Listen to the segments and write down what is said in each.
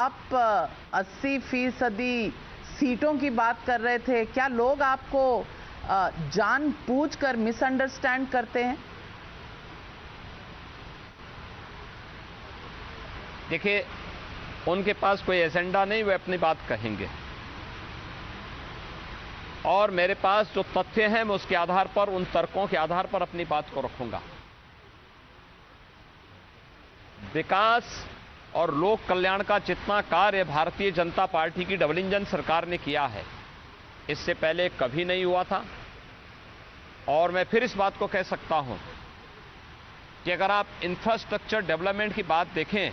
आप 80% सीटों की बात कर रहे थे। क्या लोग आपको जानबूझकर मिसअंडरस्टैंड करते हैं? देखिए, उनके पास कोई एजेंडा नहीं, वे अपनी बात कहेंगे और मेरे पास जो तथ्य हैं मैं उसके आधार पर, उन तर्कों के आधार पर अपनी बात को रखूंगा। विकास और लोक कल्याण का जितना कार्य भारतीय जनता पार्टी की डबल इंजन सरकार ने किया है, इससे पहले कभी नहीं हुआ था। और मैं फिर इस बात को कह सकता हूं कि अगर आप इंफ्रास्ट्रक्चर डेवलपमेंट की बात देखें,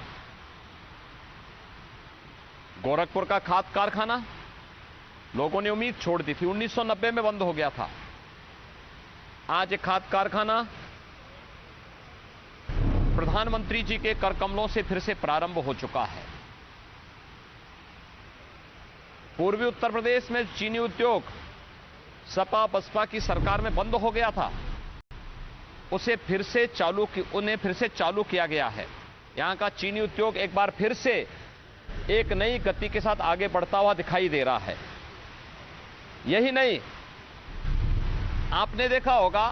गोरखपुर का खाद कारखाना लोगों ने उम्मीद छोड़ दी थी, 1990 में बंद हो गया था। आज एक खाद कारखाना प्रधानमंत्री जी के कर कमलों से फिर से प्रारंभ हो चुका है। पूर्वी उत्तर प्रदेश में चीनी उद्योग सपा बसपा की सरकार में बंद हो गया था, उन्हें फिर से चालू किया गया है। यहां का चीनी उद्योग एक बार फिर से एक नई गति के साथ आगे बढ़ता हुआ दिखाई दे रहा है। यही नहीं, आपने देखा होगा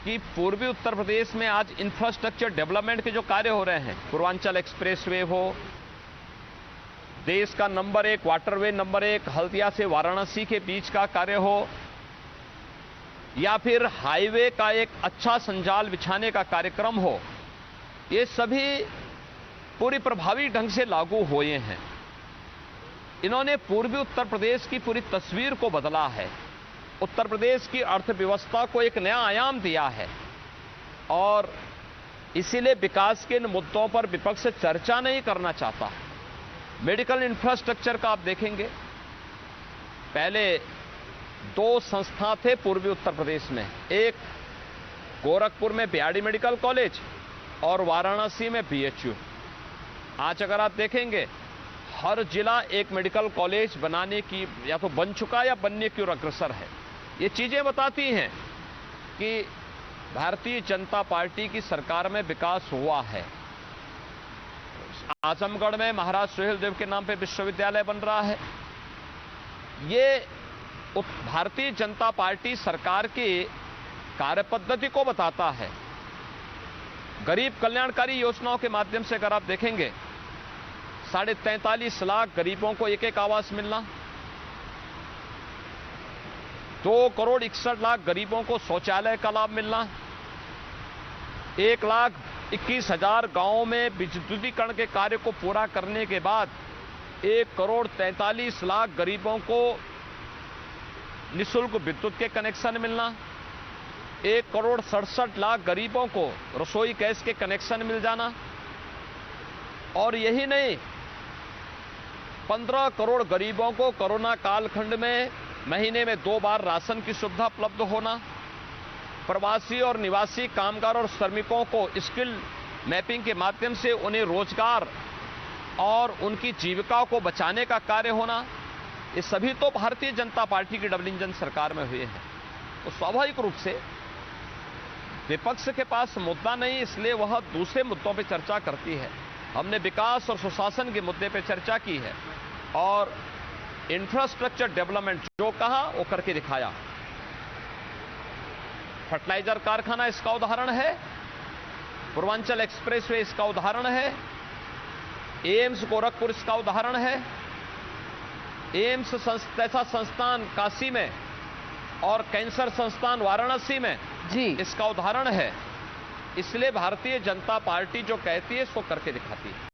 कि पूर्वी उत्तर प्रदेश में आज इंफ्रास्ट्रक्चर डेवलपमेंट के जो कार्य हो रहे हैं, पूर्वांचल एक्सप्रेसवे हो, देश का नंबर 1 वाटरवे नंबर 1 हल्दिया से वाराणसी के बीच का कार्य हो, या फिर हाईवे का एक अच्छा संजाल बिछाने का कार्यक्रम हो, ये सभी पूरी प्रभावी ढंग से लागू हुए हैं। इन्होंने पूर्वी उत्तर प्रदेश की पूरी तस्वीर को बदला है, उत्तर प्रदेश की अर्थव्यवस्था को एक नया आयाम दिया है। और इसीलिए विकास के इन मुद्दों पर विपक्ष चर्चा नहीं करना चाहता। मेडिकल इंफ्रास्ट्रक्चर का आप देखेंगे, पहले 2 संस्था थे पूर्वी उत्तर प्रदेश में, एक गोरखपुर में बीआरडी मेडिकल कॉलेज और वाराणसी में बीएचयू। आज अगर आप देखेंगे, हर जिला एक मेडिकल कॉलेज बनाने की या तो बन चुका या बनने की ओर अग्रसर है। ये चीजें बताती हैं कि भारतीय जनता पार्टी की सरकार में विकास हुआ है। आजमगढ़ में महाराज सुहेलदेव के नाम पे विश्वविद्यालय बन रहा है। ये भारतीय जनता पार्टी सरकार की कार्यपद्धति को बताता है। गरीब कल्याणकारी योजनाओं के माध्यम से अगर आप देखेंगे, 43.5 लाख गरीबों को एक आवास मिलना, 2,61,00,000 गरीबों को शौचालय का लाभ मिलना, 1,21,000 गांवों में विद्युतीकरण के कार्य को पूरा करने के बाद 1,43,00,000 गरीबों को निःशुल्क विद्युत के कनेक्शन मिलना, 1,67,00,000 गरीबों को रसोई गैस के कनेक्शन मिल जाना। और यही नहीं, 15 करोड़ गरीबों को कोरोना कालखंड में महीने में 2 बार राशन की सुविधा उपलब्ध होना, प्रवासी और निवासी कामगार और श्रमिकों को स्किल मैपिंग के माध्यम से उन्हें रोजगार और उनकी जीविका को बचाने का कार्य होना, ये सभी तो भारतीय जनता पार्टी की डबल इंजन सरकार में हुए हैं। तो स्वाभाविक रूप से विपक्ष के पास मुद्दा नहीं, इसलिए वह दूसरे मुद्दों पर चर्चा करती है। हमने विकास और सुशासन के मुद्दे पर चर्चा की है और इंफ्रास्ट्रक्चर डेवलपमेंट जो कहा वो करके दिखाया। फर्टिलाइजर कारखाना इसका उदाहरण है, पूर्वांचल एक्सप्रेसवे इसका उदाहरण है, एम्स गोरखपुर इसका उदाहरण है, एम्स जैसा संस्थान काशी में और कैंसर संस्थान वाराणसी में जी इसका उदाहरण है। इसलिए भारतीय जनता पार्टी जो कहती है इसको करके दिखाती है।